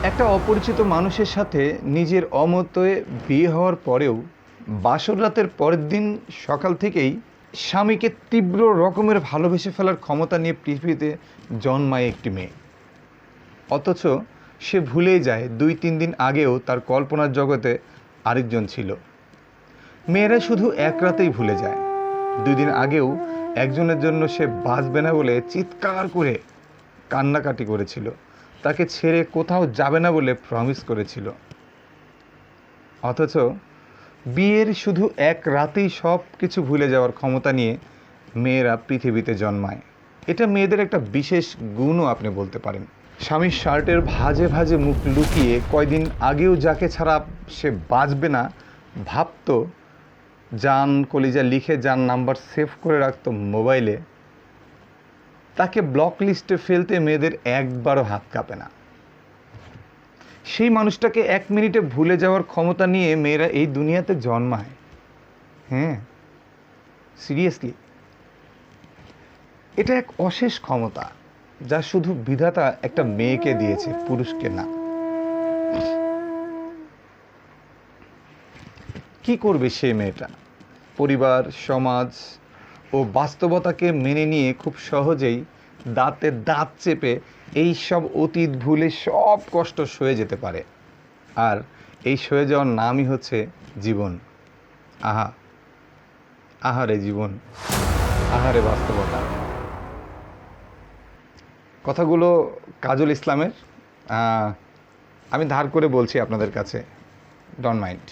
একটা অপরিচিত মানুষের সাথে নিজের অমতে বিয়ে হওয়ার পরেও বাসর রাতের পরের দিন সকাল থেকেই স্বামীকে তীব্র রকমের ভালোবেসে ফেলার ক্ষমতা নিয়ে পৃথিবীতে জন্মায় একটি মেয়ে। অথচ সে ভুলেই যায় 2-3 দিন আগেও তার কল্পনার জগতে আরেকজন ছিল। মেয়েরা শুধু এক রাতেই ভুলে যায়। 2 দিন আগেও একজনের জন্য সে বাঁচবে না বলে চিৎকার করে কান্নাকাটি করেছিল, তাকে ছেড়ে কোথাও যাবে না বলে প্রমিস করেছিল। অথচ বিয়ের শুধু এক রাতেই সব কিছু ভুলে যাওয়ার ক্ষমতা নিয়ে মেয়েরা পৃথিবীতে জন্মায়। এটা মেয়েদের একটা বিশেষ গুণও আপনি বলতে পারেন। স্বামীর শার্টের ভাঁজে ভাঁজে মুখ লুকিয়ে কয়দিন আগেও যাকে ছাড়া সে বাঁচবে না ভাবত, জান কলিজা লিখে যার নাম্বার সেভ করে রাখতো মোবাইলে, তাকে ব্লক লিস্টে ফেলতে মেয়েদের একবারও হাত কাঁপে না। সেই মানুষটাকে 1 মিনিটে ভুলে যাওয়ার ক্ষমতা নিয়ে মেয়েরা এই দুনিয়াতে জন্মায়। হ্যাঁ, সিরিয়াসলি, এটা এক অশেষ ক্ষমতা যা শুধু বিধাতা একটা মেয়েকে দিয়েছে, পুরুষকে না। কি করবে সেই মেয়েটা? পরিবার, সমাজ ও বাস্তবতাকে মেনে নিয়ে খুব সহজেই দাঁতে দাঁত চেপে এই সব অতীত ভুলে সব কষ্ট সয়ে যেতে পারে। আর এই সয়ে যাওয়ার নামই হচ্ছে জীবন। আহারে জীবন, আহারে বাস্তবতা। কথাগুলো কাজল ইসলামের। আমি ধার করে বলছি আপনাদের কাছে, ডোন্ট মাইন্ড।